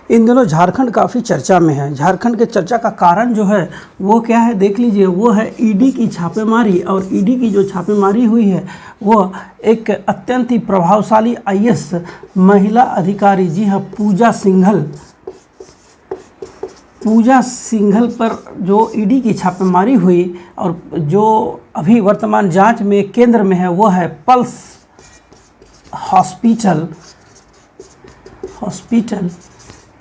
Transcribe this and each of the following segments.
इन दिनों झारखंड काफ़ी चर्चा में है। झारखंड के चर्चा का कारण जो है वो क्या है देख लीजिए, वो है ईडी की छापेमारी। और ईडी की जो छापेमारी हुई है वो एक अत्यंत ही प्रभावशाली आईएएस महिला अधिकारी, जी हाँ, पूजा सिंघल पर जो ईडी की छापेमारी हुई और जो अभी वर्तमान जांच में केंद्र में है वो है पल्स हॉस्पिटल।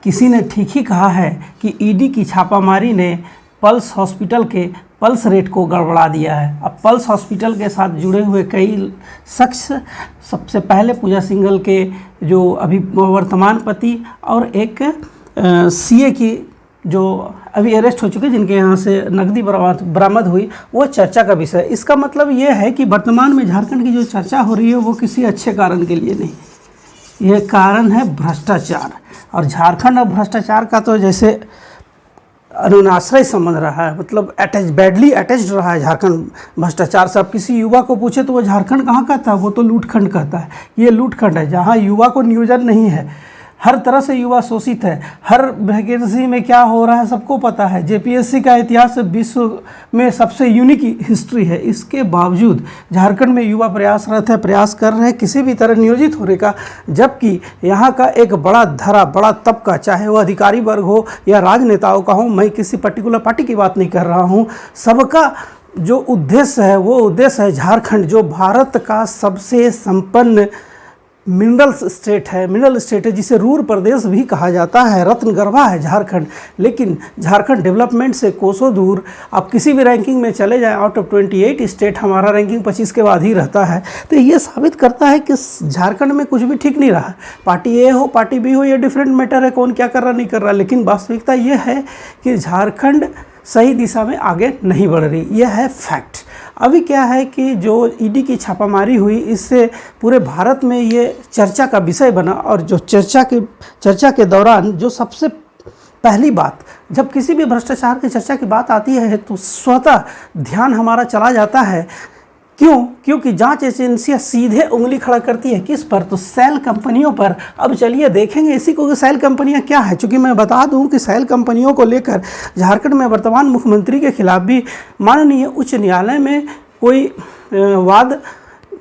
किसी ने ठीक ही कहा है कि ईडी की छापामारी ने पल्स हॉस्पिटल के पल्स रेट को गड़बड़ा दिया है। अब पल्स हॉस्पिटल के साथ जुड़े हुए कई शख्स, सबसे पहले पूजा सिंघल के जो अभी वर्तमान पति और एक सीए की जो अभी अरेस्ट हो चुके, जिनके यहाँ से नकदी बरामद हुई, वो चर्चा का विषय है। इसका मतलब ये है कि वर्तमान में झारखंड की जो चर्चा हो रही है वो किसी अच्छे कारण के लिए नहीं, ये कारण है भ्रष्टाचार। और झारखंड अब भ्रष्टाचार का तो जैसे अनुनाश्रय समझ रहा है, मतलब बैडली अटैच्ड रहा है झारखंड भ्रष्टाचार से। अब किसी युवा को पूछे तो वो झारखंड कहाँ कहता है, वो तो लूटखंड कहता है। ये लूटखंड है जहाँ युवा को नियोजन नहीं है, हर तरह से युवा शोषित है। हर वैकेंसी में क्या हो रहा है सबको पता है। जेपीएससी का इतिहास विश्व में सबसे यूनिक हिस्ट्री है। इसके बावजूद झारखंड में युवा प्रयासरत है, प्रयास कर रहे हैं किसी भी तरह नियोजित होने का, जबकि यहाँ का एक बड़ा तबका, चाहे वो अधिकारी वर्ग हो या राजनेताओं का हो, मैं किसी पर्टिकुलर पार्टी की बात नहीं कर रहा हूँ, सबका जो उद्देश्य है वो उद्देश्य है झारखंड, जो भारत का सबसे संपन्न मिनरल स्टेट है, जिसे रूर प्रदेश भी कहा जाता है, रत्नगर्भा है झारखंड। लेकिन झारखंड डेवलपमेंट से कोसों दूर। आप किसी भी रैंकिंग में चले जाएं, आउट ऑफ 28 स्टेट हमारा रैंकिंग 25 के बाद ही रहता है। तो ये साबित करता है कि झारखंड में कुछ भी ठीक नहीं रहा। पार्टी ए हो पार्टी बी हो, ये डिफरेंट मैटर है, कौन क्या कर रहा नहीं कर रहा। लेकिन वास्तविकता ये है कि झारखंड सही दिशा में आगे नहीं बढ़ रही, यह है फैक्ट। अभी क्या है कि जो ईडी की छापामारी हुई, इससे पूरे भारत में ये चर्चा का विषय बना। और जो चर्चा के दौरान जो सबसे पहली बात, जब किसी भी भ्रष्टाचार की चर्चा की बात आती है तो स्वतः ध्यान हमारा चला जाता है। क्योंकि जांच एजेंसियां सीधे उंगली खड़ा करती है किस पर, तो सेल कंपनियों पर। अब चलिए देखेंगे इसी को कि सेल कंपनियां क्या है। चूँकि मैं बता दूं कि सेल कंपनियों को लेकर झारखंड में वर्तमान मुख्यमंत्री के खिलाफ भी माननीय उच्च न्यायालय में कोई वाद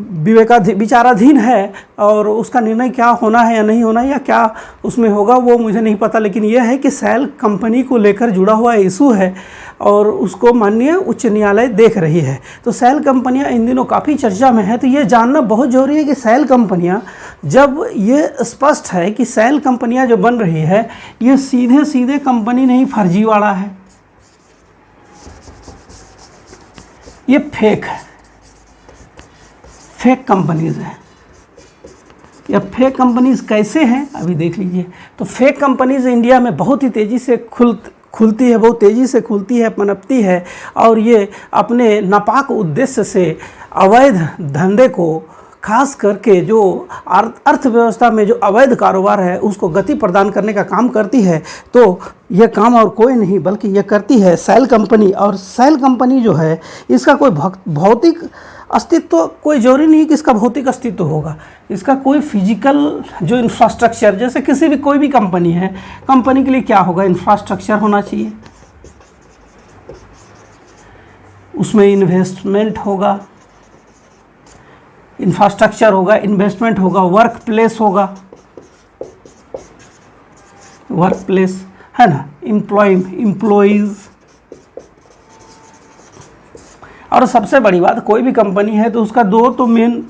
विचाराधीन है, और उसका निर्णय क्या होना है या नहीं होना या क्या उसमें होगा वो मुझे नहीं पता। लेकिन यह है कि सेल कंपनी को लेकर जुड़ा हुआ इशू है और उसको माननीय उच्च न्यायालय देख रही है। तो सेल कंपनियां इन दिनों काफ़ी चर्चा में है। तो ये जानना बहुत ज़रूरी है कि सेल कंपनियां, जब ये स्पष्ट है कि सेल कंपनियां जो बन रही है ये सीधे कंपनी नहीं, फर्जीवाड़ा है, ये फेक है, फेक कंपनीज हैं। या फेक कंपनीज कैसे हैं अभी देख लीजिए। तो फेक कंपनीज इंडिया में बहुत ही तेज़ी से खुलती है, बहुत तेज़ी से खुलती है, पनपती है। और ये अपने नापाक उद्देश्य से अवैध धंधे को, खास करके जो अर्थव्यवस्था में जो अवैध कारोबार है उसको गति प्रदान करने का काम करती है। तो यह काम और कोई नहीं बल्कि यह करती है सेल कंपनी। और सेल कंपनी जो है इसका कोई भौतिक अस्तित्व, कोई जरूरी नहीं कि इसका भौतिक अस्तित्व होगा। इसका कोई फिजिकल जो इंफ्रास्ट्रक्चर, जैसे किसी भी कोई भी कंपनी है, कंपनी के लिए क्या होगा, इंफ्रास्ट्रक्चर होना चाहिए, उसमें इन्वेस्टमेंट होगा, इंफ्रास्ट्रक्चर होगा, इन्वेस्टमेंट होगा, वर्क प्लेस है ना, एम्प्लॉयज़। और सबसे बड़ी बात, कोई भी कंपनी है तो उसका दो तो मेन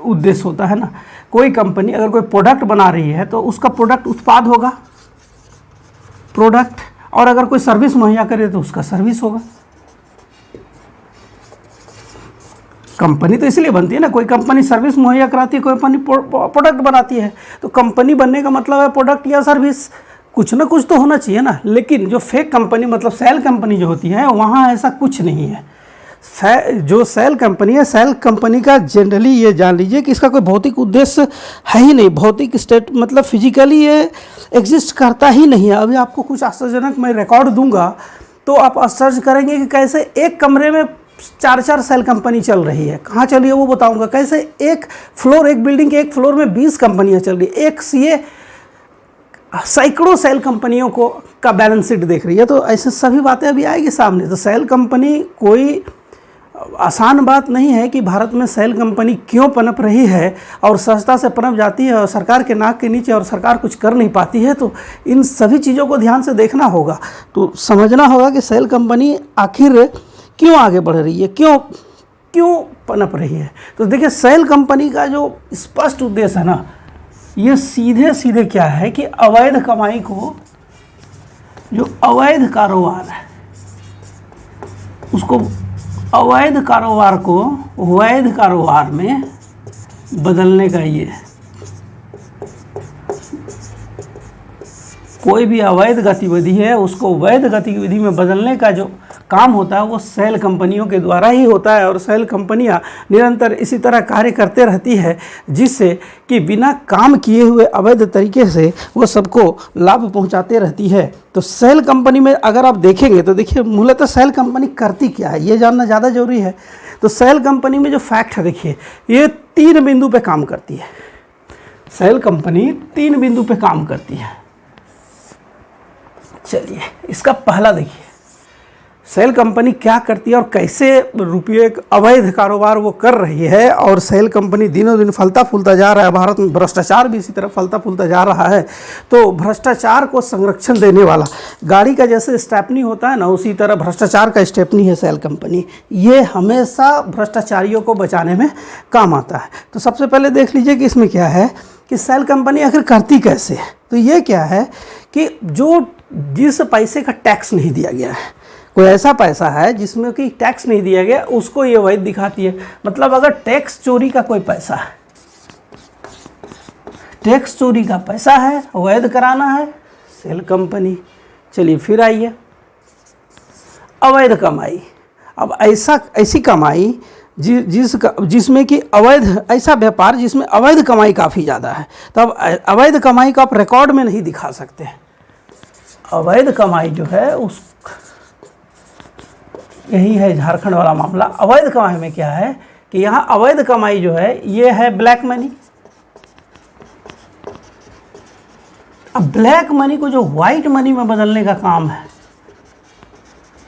उद्देश्य होता है ना। कोई कंपनी अगर कोई प्रोडक्ट बना रही है तो उसका प्रोडक्ट उत्पाद होगा, प्रोडक्ट, और अगर कोई सर्विस मुहैया करे तो उसका सर्विस होगा। कंपनी तो इसलिए बनती है ना, कोई कंपनी सर्विस मुहैया कराती है, कोई कंपनी प्रोडक्ट बनाती है। तो कंपनी बनने का मतलब है प्रोडक्ट या सर्विस, कुछ ना कुछ तो होना चाहिए ना। लेकिन जो फेक कंपनी मतलब सेल कंपनी जो होती है वहाँ ऐसा कुछ नहीं है। जो सेल कंपनी है, सेल कंपनी का जनरली ये जान लीजिए कि इसका कोई भौतिक उद्देश्य है ही नहीं, भौतिक स्टेट मतलब फिजिकली ये एग्जिस्ट करता ही नहीं है। अभी आपको कुछ आश्चर्यजनक मैं रिकॉर्ड दूंगा तो आप आश्चर्य करेंगे कि कैसे एक कमरे में 4 सेल कंपनी चल रही है। कहाँ चल रही है वो बताऊंगा। कैसे एक बिल्डिंग के एक फ्लोर में 20 कंपनियाँ चल रही है। एक सीए सैकड़ों सेल कंपनियों को का बैलेंस शीट देख रही है। तो ऐसे सभी बातें अभी आएगी सामने। तो सेल कंपनी कोई आसान बात नहीं है कि भारत में सेल कंपनी क्यों पनप रही है और सहजता से पनप जाती है और सरकार के नाक के नीचे और सरकार कुछ कर नहीं पाती है। तो इन सभी चीज़ों को ध्यान से देखना होगा, तो समझना होगा कि सेल कंपनी आखिर क्यों आगे बढ़ रही है, क्यों पनप रही है। तो देखिए, सेल कंपनी का जो स्पष्ट उद्देश्य है ना, ये सीधे सीधे क्या है कि अवैध कमाई को, जो अवैध कारोबार है उसको, अवैध कारोबार को वैध कारोबार में बदलने का ये है। कोई भी अवैध गतिविधि है उसको वैध गतिविधि में बदलने का जो काम होता है वो सेल कंपनियों के द्वारा ही होता है। और सेल कंपनियां निरंतर इसी तरह कार्य करते रहती है, जिससे कि बिना काम किए हुए अवैध तरीके से वो सबको लाभ पहुंचाते रहती है। तो सेल कंपनी में अगर आप देखेंगे तो देखिए, मूलतः सेल कंपनी करती क्या है ये जानना ज़्यादा जरूरी है। तो सेल कंपनी में जो फैक्ट है, देखिए, ये 3 बिंदु पे काम करती है। सेल कंपनी 3 बिंदु पे काम करती है। चलिए, इसका पहला देखिए, सेल कंपनी क्या करती है और कैसे रुपये अवैध कारोबार वो कर रही है। और सेल कंपनी दिनों दिन फलता फूलता जा रहा है। भारत में भ्रष्टाचार भी इसी तरह फलता फूलता जा रहा है। तो भ्रष्टाचार को संरक्षण देने वाला, गाड़ी का जैसे स्टेपनी होता है ना, उसी तरह भ्रष्टाचार का स्टेपनी है सेल कंपनी। ये हमेशा भ्रष्टाचारियों को बचाने में काम आता है। तो सबसे पहले देख लीजिए कि इसमें क्या है कि सेल कंपनी आखिर करती कैसे है। तो ये क्या है कि जिस पैसे का टैक्स नहीं दिया गया है, कोई ऐसा पैसा है जिसमें कि टैक्स नहीं दिया गया, उसको ये वैध दिखाती है। मतलब अगर टैक्स चोरी का कोई पैसा है, टैक्स चोरी का पैसा है, वैध कराना है सेल कंपनी। चलिए फिर आइए, अवैध कमाई। अब ऐसी कमाई जिसमें कि अवैध, ऐसा व्यापार जिसमें अवैध कमाई काफ़ी ज़्यादा है। तब अवैध कमाई को आप रिकॉर्ड में नहीं दिखा सकते। अवैध कमाई जो है उस, यही है झारखंड वाला मामला। अवैध कमाई में क्या है कि यहाँ अवैध कमाई जो है ये है ब्लैक मनी। अब ब्लैक मनी को जो वाइट मनी में बदलने का काम है,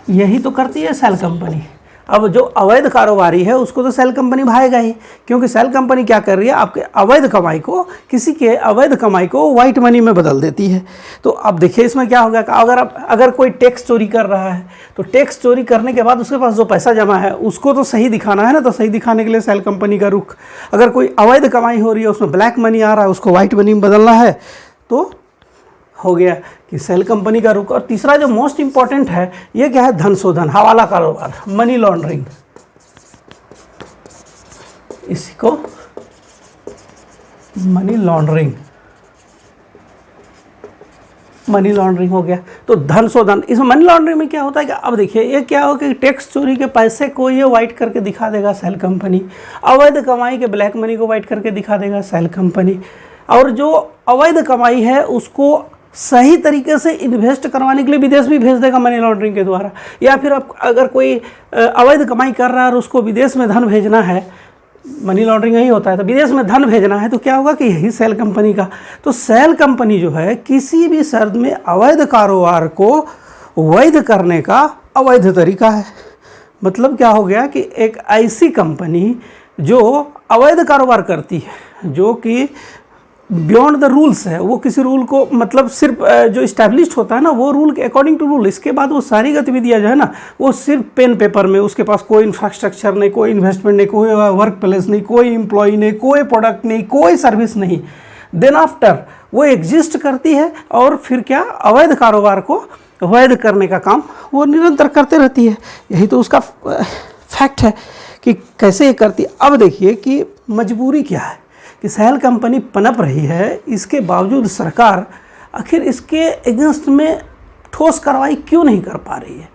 यही तो करती है सेल कंपनी। अब जो अवैध कारोबारी है उसको तो सेल कंपनी भाएगा ही, क्योंकि सेल कंपनी क्या कर रही है, आपके अवैध कमाई को, किसी के अवैध कमाई को वाइट मनी में बदल देती है। तो अब देखिए इसमें क्या होगा, अगर कोई टैक्स चोरी कर रहा है तो टैक्स चोरी करने के बाद उसके पास जो पैसा जमा है उसको तो सही दिखाना है ना। तो सही दिखाने के लिए सेल कंपनी का रुख, अगर कोई अवैध कमाई हो रही है उसमें ब्लैक मनी आ रहा है, उसको वाइट मनी में बदलना है, तो हो गया कि सेल कंपनी का रुख। और तीसरा जो मोस्ट इंपॉर्टेंट है, ये क्या है, धन शोधन, हवाला कारोबार, मनी लॉन्ड्रिंग। इसी को मनी लॉन्ड्रिंग हो गया। तो धन शोधन, इसमें मनी लॉन्ड्रिंग में क्या होता है कि अब देखिए ये क्या हो कि टैक्स चोरी के पैसे को ये वाइट करके दिखा देगा सेल कंपनी, अवैध कमाई के ब्लैक मनी को वाइट करके दिखा देगा सेल कंपनी, और जो अवैध कमाई है उसको सही तरीके से इन्वेस्ट करवाने के लिए विदेश भी भेज देगा मनी लॉन्ड्रिंग के द्वारा। या फिर आप अगर कोई अवैध कमाई कर रहा है और उसको विदेश में धन भेजना है, मनी लॉन्ड्रिंग यही होता है, तो विदेश में धन भेजना है, तो क्या होगा कि यही सेल कंपनी का। तो सेल कंपनी जो है किसी भी शर्त में अवैध कारोबार को वैध करने का अवैध तरीका है। मतलब क्या हो गया कि एक ऐसी कंपनी जो अवैध कारोबार करती है, जो कि बियॉन्ड द रूल्स है, वो किसी रूल को, मतलब सिर्फ जो इस्टेब्लिश्ड होता है ना वो रूल के अकॉर्डिंग टू रूल, इसके बाद वो सारी गतिविधियाँ जो है ना वो सिर्फ पेन पेपर में, उसके पास कोई इंफ्रास्ट्रक्चर नहीं, कोई इन्वेस्टमेंट नहीं, कोई वर्क प्लेस नहीं, कोई एम्प्लॉय नहीं, कोई प्रोडक्ट नहीं, कोई सर्विस नहीं, देन आफ्टर वो एग्जिस्ट करती है और फिर क्या, अवैध कारोबार को वैध करने का काम वो निरंतर करते रहती है। यही तो उसका फैक्ट है कि कैसे ये करती है। अब देखिए कि मजबूरी क्या है कि सेल कंपनी पनप रही है, इसके बावजूद सरकार आखिर इसके अगेंस्ट में ठोस कार्रवाई क्यों नहीं कर पा रही है।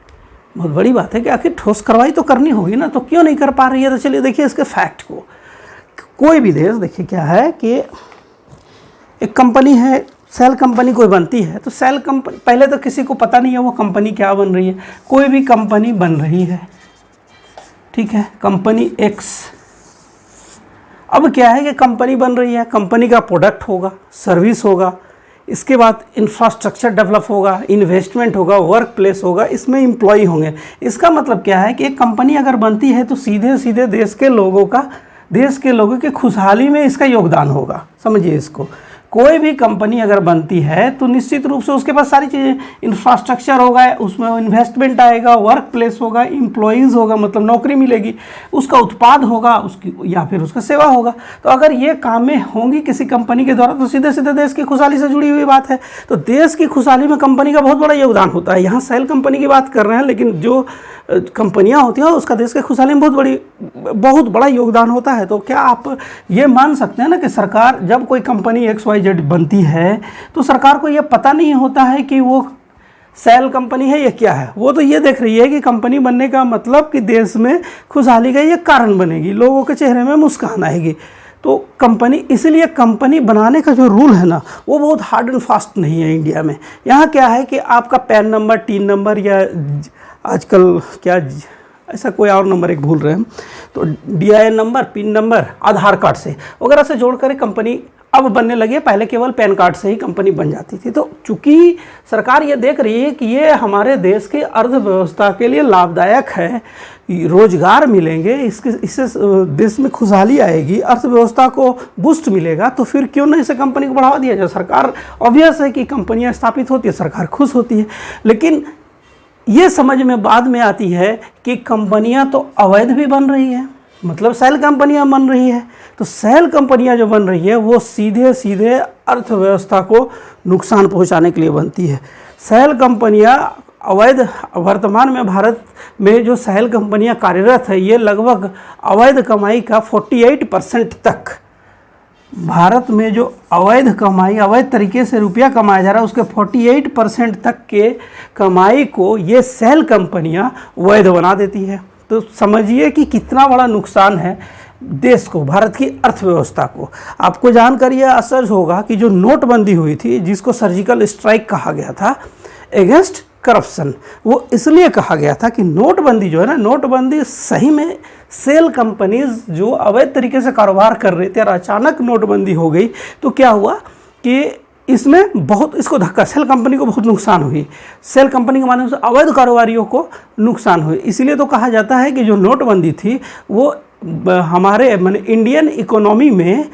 बहुत बड़ी बात है कि आखिर ठोस कार्रवाई तो करनी होगी ना, तो क्यों नहीं कर पा रही है। तो चलिए देखिए इसके फैक्ट को। कोई भी देश, देखिए क्या है कि एक कंपनी है, सेल कंपनी कोई बनती है, तो सेल कंपनी, पहले तो किसी को पता नहीं है वो कंपनी क्या बन रही है। कोई भी कंपनी बन रही है, ठीक है, कंपनी एक्स। अब क्या है कि कंपनी बन रही है, कंपनी का प्रोडक्ट होगा, सर्विस होगा, इसके बाद इंफ्रास्ट्रक्चर डेवलप होगा, इन्वेस्टमेंट होगा, वर्क प्लेस होगा, इसमें एम्प्लॉय होंगे। इसका मतलब क्या है कि एक कंपनी अगर बनती है तो सीधे सीधे देश के लोगों की खुशहाली में इसका योगदान होगा। समझिए इसको, कोई भी कंपनी अगर बनती है तो निश्चित रूप से उसके पास सारी चीज़ें, इंफ्रास्ट्रक्चर होगा, उसमें इन्वेस्टमेंट आएगा, वर्क प्लेस होगा, एम्प्लॉयज़ होगा, मतलब नौकरी मिलेगी, उसका उत्पाद होगा, उसकी या फिर उसका सेवा होगा। तो अगर ये कामें होंगी किसी कंपनी के द्वारा तो सीधे सीधे देश की खुशहाली से जुड़ी हुई बात है। तो देश की खुशहाली में कंपनी का बहुत बड़ा योगदान होता है। यहाँ सेल कंपनी की बात कर रहे हैं, लेकिन जो कंपनियां होती हैं उसका देश के खुशहाली में बहुत बड़ा योगदान होता है। तो क्या आप ये मान सकते हैं ना कि सरकार, जब कोई कंपनी XYZ बनती है तो सरकार को ये पता नहीं होता है कि वो सेल कंपनी है या क्या है। वो तो ये देख रही है कि कंपनी बनने का मतलब कि देश में खुशहाली का ये कारण बनेगी, लोगों के चेहरे में मुस्कान आएगी। तो कंपनी, इसलिए कंपनी बनाने का जो रूल है ना वो बहुत हार्ड एंड फास्ट नहीं है इंडिया में। यहाँ क्या है कि आपका पैन नंबर, टीन नंबर, या आजकल क्या ऐसा कोई और नंबर एक भूल रहे हैं, तो DIN नंबर, पिन नंबर, आधार कार्ड से वगैरह से जोड़कर कंपनी अब बनने लगी है। पहले केवल पैन कार्ड से ही कंपनी बन जाती थी। तो चूंकि सरकार ये देख रही है कि ये हमारे देश के अर्थव्यवस्था के लिए लाभदायक है, रोजगार मिलेंगे, इससे देश में खुशहाली आएगी, अर्थव्यवस्था को बूस्ट मिलेगा, तो फिर क्यों ना इसे कंपनी को बढ़ावा दिया जाए। सरकार, ऑब्वियस है कि कंपनियां स्थापित होती है, सरकार खुश होती है, लेकिन ये समझ में बाद में आती है कि कंपनियां तो अवैध भी बन रही है, मतलब सेल कंपनियां बन रही है। तो सेल कंपनियां जो बन रही है वो सीधे सीधे अर्थव्यवस्था को नुकसान पहुंचाने के लिए बनती है। सेल कंपनियां अवैध, वर्तमान में भारत में जो सेल कंपनियां कार्यरत है ये लगभग अवैध कमाई का 48% तक, भारत में जो अवैध कमाई, अवैध तरीके से रुपया कमाया जा रहा है उसके 48% तक के कमाई को ये सेल कंपनियां वैध बना देती है। तो समझिए कि कितना बड़ा नुकसान है देश को, भारत की अर्थव्यवस्था को। आपको जानकर यह आश्चर्य होगा कि जो नोटबंदी हुई थी, जिसको सर्जिकल स्ट्राइक कहा गया था अगेंस्ट करप्शन, वो इसलिए कहा गया था कि नोटबंदी जो है ना, नोटबंदी सही में सेल कंपनीज जो अवैध तरीके से कारोबार कर रहे थे और अचानक नोटबंदी हो गई तो क्या हुआ कि इसमें बहुत, इसको धक्का, सेल कंपनी को बहुत नुकसान हुई, सेल कंपनी के माध्यम से अवैध कारोबारियों को नुकसान हुई। इसीलिए तो कहा जाता है कि जो नोटबंदी थी वो हमारे माने इंडियन इकोनॉमी में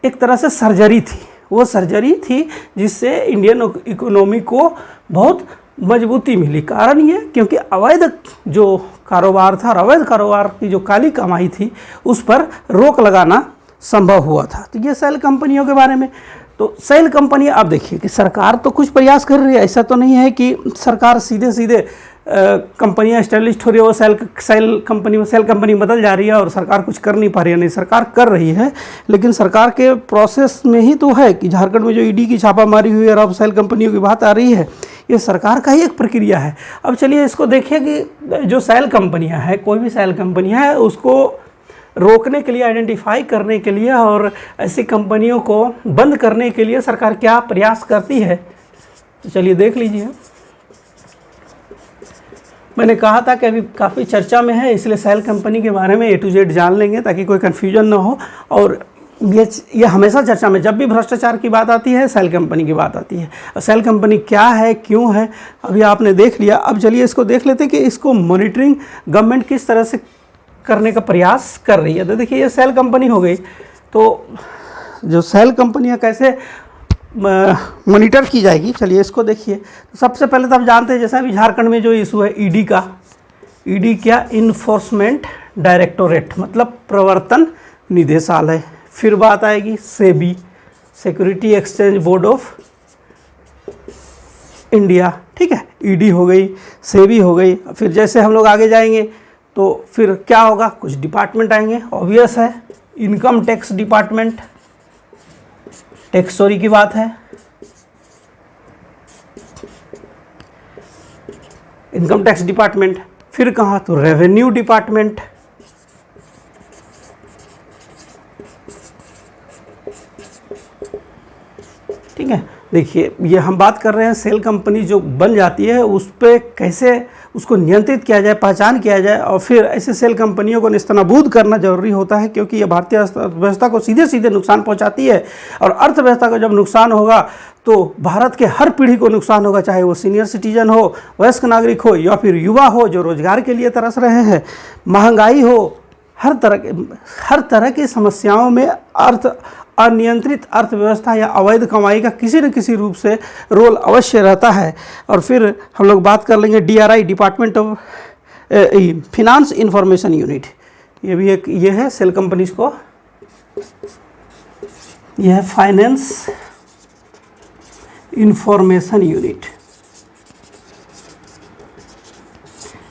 एक तरह से सर्जरी थी, वो सर्जरी थी जिससे इंडियन इकोनॉमी को बहुत मजबूती मिली। कारण ये क्योंकि अवैध जो कारोबार था और अवैध कारोबार की जो काली कमाई थी उस पर रोक लगाना संभव हुआ था। तो ये सेल कंपनियों के बारे में। तो सेल कंपनी, आप देखिए कि सरकार तो कुछ प्रयास कर रही है, ऐसा तो नहीं है कि सरकार सीधे सीधे कंपनियां इस्टेब्लिश हो रही है, वो सेल कंपनी बदल जा रही है और सरकार कुछ कर नहीं पा रही है। नहीं, सरकार कर रही है, लेकिन सरकार के प्रोसेस में ही तो है कि झारखंड में जो ED की छापामारी हुई और अब सेल कंपनियों की बात आ रही है, ये सरकार का ही एक प्रक्रिया है। अब चलिए इसको देखिए कि जो सेल कंपनियां हैं, कोई भी सेल कंपनियां हैं, उसको रोकने के लिए, आइडेंटिफाई करने के लिए और ऐसी कंपनियों को बंद करने के लिए सरकार क्या प्रयास करती है, तो चलिए देख लीजिए। मैंने कहा था कि अभी काफ़ी चर्चा में है, इसलिए सेल कंपनी के बारे में A to Z जान लेंगे ताकि कोई कन्फ्यूजन ना हो। और ये हमेशा चर्चा में, जब भी भ्रष्टाचार की बात आती है सेल कंपनी की बात आती है। सेल कंपनी क्या है, क्यों है, अभी आपने देख लिया। अब चलिए इसको देख लेते हैं कि इसको मॉनिटरिंग गवर्नमेंट किस तरह से करने का प्रयास कर रही है। तो देखिए ये सेल कंपनी हो गई, तो जो सेल कंपनियां कैसे मॉनिटर की जाएगी, चलिए इसको देखिए। तो सबसे पहले तो आप जानते हैं, जैसा अभी झारखंड में जो इशू है ED का, ED क्या, इन्फोर्समेंट डायरेक्टोरेट, मतलब प्रवर्तन निदेशालय। फिर बात आएगी SEBI, security exchange board of India, ठीक है, ED हो गई, SEBI हो गई। फिर जैसे हम लोग आगे जाएंगे तो फिर क्या होगा, कुछ डिपार्टमेंट आएंगे, ऑब्वियस है, इनकम टैक्स डिपार्टमेंट, टैक्स चोरी की बात है, इनकम टैक्स डिपार्टमेंट। फिर कहाँ, तो रेवेन्यू डिपार्टमेंट, ठीक है, देखिए, ये हम बात कर रहे हैं सेल कंपनी जो बन जाती है उस पर कैसे उसको नियंत्रित किया जाए, पहचान किया जाए, और फिर ऐसे सेल कंपनियों को नेस्तनाबूद करना जरूरी होता है, क्योंकि ये भारतीय अर्थव्यवस्था को सीधे सीधे नुकसान पहुंचाती है। और अर्थव्यवस्था को जब नुकसान होगा तो भारत के हर पीढ़ी को नुकसान होगा, चाहे वो सीनियर सिटीजन हो, वयस्क नागरिक हो, या फिर युवा हो जो रोजगार के लिए तरस रहे हैं, महंगाई हो, हर तरह की समस्याओं में अनियंत्रित अर्थव्यवस्था या अवैध कमाई का किसी न किसी रूप से रोल अवश्य रहता है। और फिर हम लोग बात कर लेंगे DRI, department of finance information unit. ये भी एक ये है सेल कंपनीज को, यह है फाइनेंस इंफॉर्मेशन यूनिट।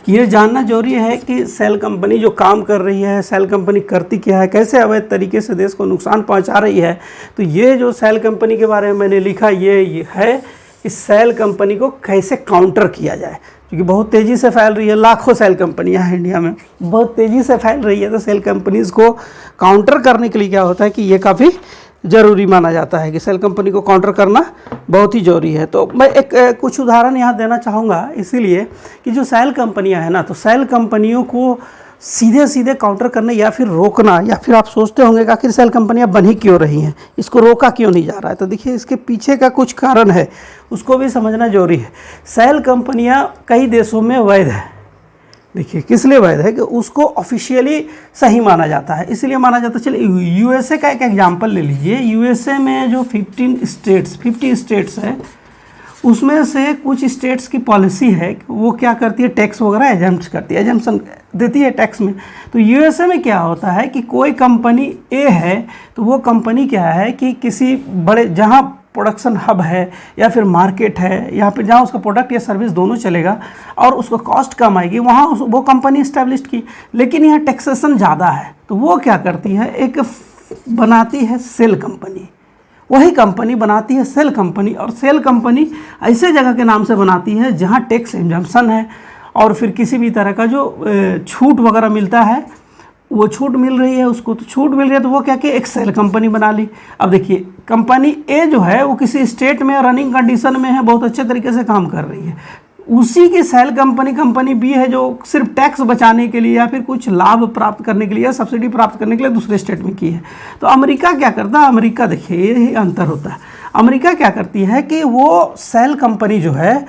ये जानना जरूरी है कि सेल कंपनी जो काम कर रही है, सेल कंपनी करती क्या है, कैसे अवैध तरीके से देश को नुकसान पहुंचा रही है। तो ये जो सेल कंपनी के बारे में मैंने लिखा ये है कि सेल कंपनी को कैसे काउंटर किया जाए, क्योंकि बहुत तेज़ी से फैल रही है, लाखों सेल कंपनियां हैं इंडिया में, बहुत तेज़ी से फैल रही है। तो सेल कंपनीज़ को काउंटर करने के लिए क्या होता है कि ये काफ़ी ज़रूरी माना जाता है कि सेल कंपनी को काउंटर करना बहुत ही ज़रूरी है। तो मैं कुछ उदाहरण यहाँ देना चाहूँगा, इसीलिए कि जो सेल कंपनियाँ हैं ना, तो सेल कंपनियों को सीधे सीधे काउंटर करना या फिर रोकना, या फिर आप सोचते होंगे कि आखिर सेल कंपनियाँ बन ही क्यों रही हैं, इसको रोका क्यों नहीं जा रहा है। तो देखिए, इसके पीछे का कुछ कारण है, उसको भी समझना जरूरी है। सेल कंपनियाँ कई देशों में वैध है। देखिए, किस लिए वैध है कि उसको ऑफिशियली सही माना जाता है, इसलिए माना जाता है। चलिए USA का एक एग्जांपल ले लीजिए। USA में जो 50 स्टेट्स है, उसमें से कुछ स्टेट्स की पॉलिसी है कि वो क्या करती है, टैक्स वगैरह एजम्प्ट करती है, एजम्पशन देती है टैक्स में। तो USA में क्या होता है कि कोई कंपनी A है तो वो कंपनी क्या है कि किसी बड़े जहाँ प्रोडक्शन हब है या फिर मार्केट है, यहाँ पे जहाँ उसका प्रोडक्ट या सर्विस दोनों चलेगा और उसको कॉस्ट कम आएगी, वहाँ वो कंपनी इस्टेब्लिश की। लेकिन यहाँ टैक्सेशन ज़्यादा है, तो वो क्या करती है, एक बनाती है सेल कंपनी। वही कंपनी बनाती है सेल कंपनी, और सेल कंपनी ऐसे जगह के नाम से बनाती है जहाँ टैक्स एग्जम्पशन है, और फिर किसी भी तरह का जो छूट वगैरह मिलता है, वो छूट मिल रही है उसको, तो छूट मिल रही है तो वो क्या कि एक सेल कंपनी बना ली। अब देखिए, कंपनी ए जो है वो किसी स्टेट में रनिंग कंडीशन में है, बहुत अच्छे तरीके से काम कर रही है। उसी की सेल कंपनी बी है जो सिर्फ टैक्स बचाने के लिए या फिर कुछ लाभ प्राप्त करने के लिए या सब्सिडी प्राप्त करने के लिए दूसरे स्टेट में की है। तो अमेरिका क्या करता है, अमेरिका देखिए यही अंतर होता है। अमेरिका क्या करती है कि वो सेल कंपनी जो है,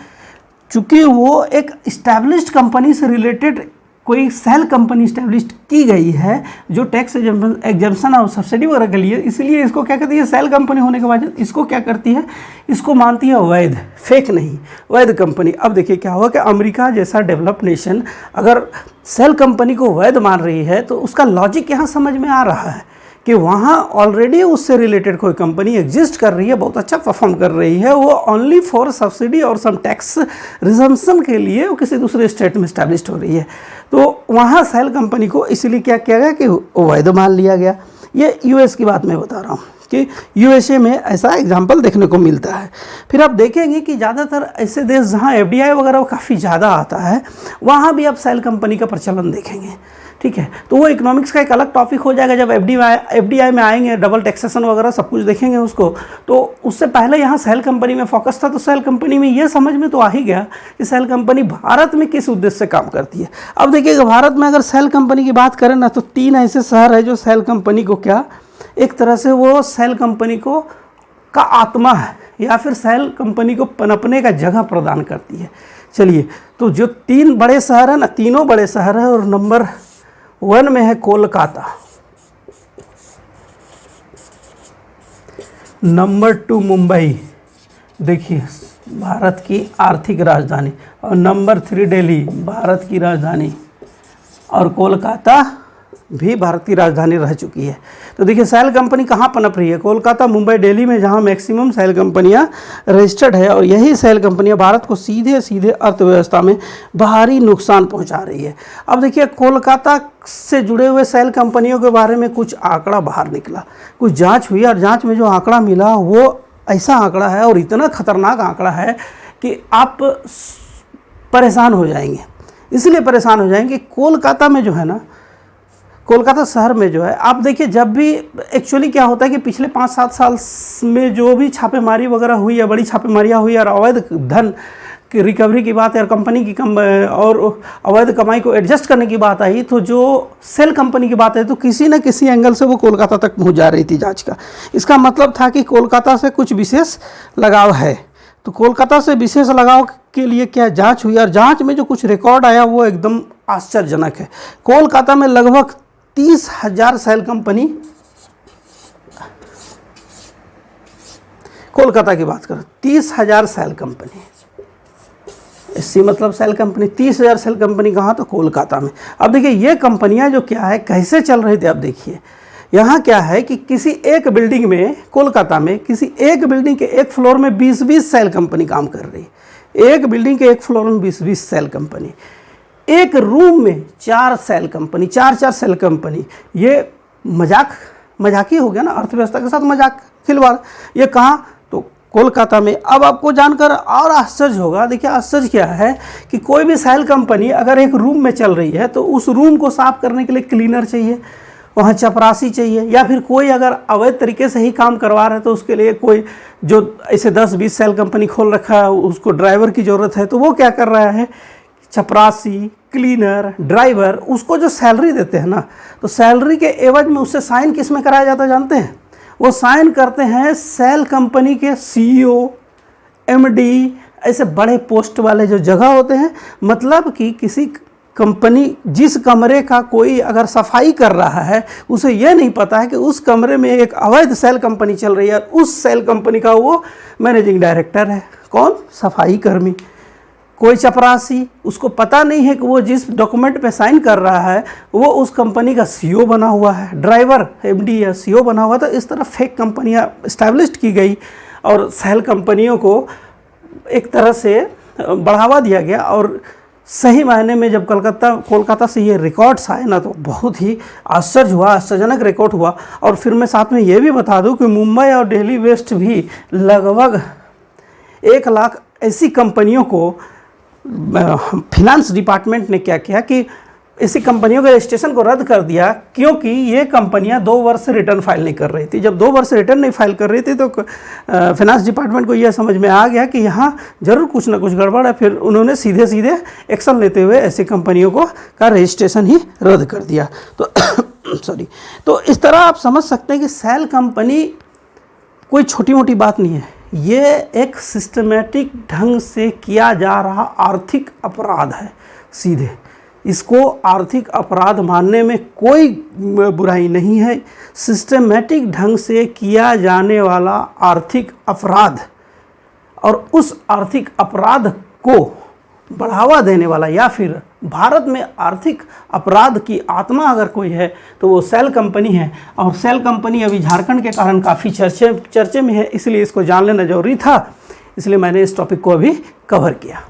चूँकि वो एक इस्टेब्लिश्ड कंपनी से रिलेटेड कोई सेल कंपनी इस्टेब्लिश की गई है जो टैक्स एग्जम्पशन और सब्सिडी वगैरह के लिए, इसलिए इसको क्या कहती है, सेल कंपनी होने के बाद इसको क्या करती है, इसको मानती है वैध, फेक नहीं, वैध कंपनी। अब देखिए क्या हुआ कि अमेरिका जैसा डेवलप्ड नेशन अगर सेल कंपनी को वैध मान रही है तो उसका लॉजिक यहाँ समझ में आ रहा है कि वहाँ ऑलरेडी उससे रिलेटेड कोई कंपनी एग्जिस्ट कर रही है, बहुत अच्छा परफॉर्म कर रही है, वो ओनली फॉर सब्सिडी और सम टैक्स रिजम्पशन के लिए वो किसी दूसरे स्टेट में इस्टेब्लिश हो रही है। तो वहाँ सेल कंपनी को इसलिए क्या किया गया कि वैध मान लिया गया। ये US की बात मैं बता रहा हूँ कि USA में ऐसा एग्जाम्पल देखने को मिलता है। फिर आप देखेंगे कि ज़्यादातर ऐसे देश जहाँ FDI वगैरह काफ़ी ज़्यादा आता है, वहाँ भी आप सेल कंपनी का प्रचलन देखेंगे। ठीक है, तो वो इकोनॉमिक्स का एक अलग टॉपिक हो जाएगा जब FDI में आएंगे, डबल टैक्सेशन वगैरह सब कुछ देखेंगे उसको। तो उससे पहले यहाँ सेल कंपनी में फोकस था, तो सेल कंपनी में ये समझ में तो आ ही गया कि सेल कंपनी भारत में किस उद्देश्य से काम करती है। अब देखिएगा, भारत में अगर सेल कंपनी की बात करें ना, तो 3 ऐसे शहर है जो सेल कंपनी को क्या, एक तरह से वो सेल कंपनी को का आत्मा है या फिर सेल कंपनी को पनपने का जगह प्रदान करती है। चलिए, तो जो 3 बड़े शहर हैं ना, तीनों बड़े शहर हैं, और नंबर 1 में है कोलकाता, नंबर 2 मुंबई, देखिए भारत की आर्थिक राजधानी, और नंबर 3 दिल्ली, भारत की राजधानी, और कोलकाता भी भारत की राजधानी रह चुकी है। तो देखिए सेल कंपनी कहाँ पनप रही है, कोलकाता, मुंबई, दिल्ली में, जहाँ मैक्सिमम सेल कंपनियाँ रजिस्टर्ड है, और यही सेल कंपनियाँ भारत को सीधे सीधे अर्थव्यवस्था में भारी नुकसान पहुँचा रही है। अब देखिए, कोलकाता से जुड़े हुए सेल कंपनियों के बारे में कुछ आंकड़ा बाहर निकला, कुछ जांच हुई, और जांच में जो आंकड़ा मिला वो ऐसा आंकड़ा है और इतना खतरनाक आंकड़ा है कि आप परेशान हो जाएंगे। इसलिए परेशान हो जाएंगे, कोलकाता में जो है ना, कोलकाता शहर में जो है, आप देखिए जब भी एक्चुअली क्या होता है कि पिछले 5-7 साल में जो भी छापेमारी वगैरह हुई या बड़ी छापेमारियाँ हुई और अवैध धन की रिकवरी की बात है और कंपनी की और अवैध कमाई को एडजस्ट करने की बात आई, तो जो सेल कंपनी की बात है तो किसी न किसी एंगल से वो कोलकाता तक पहुंच जा रही थी जांच का। इसका मतलब था कि कोलकाता से कुछ विशेष लगाव है। तो कोलकाता से विशेष लगाव के लिए क्या जांच हुई, और जांच में जो कुछ रिकॉर्ड आया वो एकदम आश्चर्यजनक है। कोलकाता में लगभग 30,000 सेल कंपनी, कोलकाता की बात करो 30,000 सेल कंपनी, इससे मतलब सेल कंपनी 30,000 सेल कंपनी कहाँ, तो कोलकाता में। अब देखिए ये कंपनियां जो क्या है कैसे चल रही थी, अब देखिए यहाँ क्या है कि किसी एक बिल्डिंग में, कोलकाता में किसी एक बिल्डिंग के एक फ्लोर में 20-20 सेल कंपनी काम कर रही है। एक बिल्डिंग के एक फ्लोर में 20-20 सेल कंपनी, एक रूम में 4 सेल कंपनी, 4-4 सेल कंपनी। ये मजाकी हो गया ना, अर्थव्यवस्था के साथ मजाक खिलवाड़। ये कहाँ, तो कोलकाता में। अब आपको जानकर और आश्चर्य होगा, देखिए आश्चर्य क्या है कि कोई भी सेल कंपनी अगर एक रूम में चल रही है तो उस रूम को साफ करने के लिए क्लीनर चाहिए, वहाँ चपरासी चाहिए, या फिर कोई अगर अवैध तरीके से ही काम करवा रहा है तो उसके लिए कोई जो ऐसे 10-20 सेल कंपनी खोल रखा है उसको ड्राइवर की ज़रूरत है। तो वो क्या कर रहा है, चपरासी, क्लीनर, ड्राइवर, उसको जो सैलरी देते हैं ना, तो सैलरी के एवज में उससे साइन किस में कराया जाता है जानते हैं, वो साइन करते हैं सेल कंपनी के CEO, MD, ऐसे बड़े पोस्ट वाले जो जगह होते हैं। मतलब कि किसी कंपनी, जिस कमरे का कोई अगर सफाई कर रहा है उसे यह नहीं पता है कि उस कमरे में एक अवैध सेल कंपनी चल रही है, उस सेल कंपनी का वो मैनेजिंग डायरेक्टर है। कौन, सफाई कर्मी। कोई चपरासी, उसको पता नहीं है कि वो जिस डॉक्यूमेंट पे साइन कर रहा है वो उस कंपनी का CEO बना हुआ है। ड्राइवर MD या CEO बना हुआ। तो इस तरह फेक कंपनियां इस्टेब्लिश की गई और सेल कंपनियों को एक तरह से बढ़ावा दिया गया। और सही मायने में जब कोलकाता से ये रिकॉर्ड्स आए ना, तो बहुत ही आश्चर्य हुआ, आश्चर्यजनक रिकॉर्ड हुआ। और फिर मैं साथ में ये भी बता दूं कि मुंबई और दिल्ली वेस्ट भी लगभग 1 लाख ऐसी कंपनियों को फिनांस डिपार्टमेंट ने क्या किया कि ऐसी कंपनियों के रजिस्ट्रेशन को रद्द कर दिया, क्योंकि ये कंपनियां 2 वर्ष से रिटर्न फाइल नहीं कर रही थी। जब 2 वर्ष से रिटर्न नहीं फाइल कर रही थी तो फिनांस डिपार्टमेंट को यह समझ में आ गया कि यहाँ जरूर कुछ ना कुछ गड़बड़ है। फिर उन्होंने सीधे सीधे एक्शन लेते हुए ऐसी कंपनियों का रजिस्ट्रेशन ही रद्द कर दिया। तो सॉरी, तो इस तरह आप समझ सकते हैं कि सेल कंपनी कोई छोटी मोटी बात नहीं है। ये एक सिस्टमेटिक ढंग से किया जा रहा आर्थिक अपराध है। सीधे इसको आर्थिक अपराध मानने में कोई बुराई नहीं है। सिस्टमेटिक ढंग से किया जाने वाला आर्थिक अपराध, और उस आर्थिक अपराध को बढ़ावा देने वाला, या फिर भारत में आर्थिक अपराध की आत्मा अगर कोई है तो वो सेल कंपनी है। और सेल कंपनी अभी झारखंड के कारण काफ़ी चर्चे में है, इसलिए इसको जान लेना जरूरी था, इसलिए मैंने इस टॉपिक को अभी कवर किया।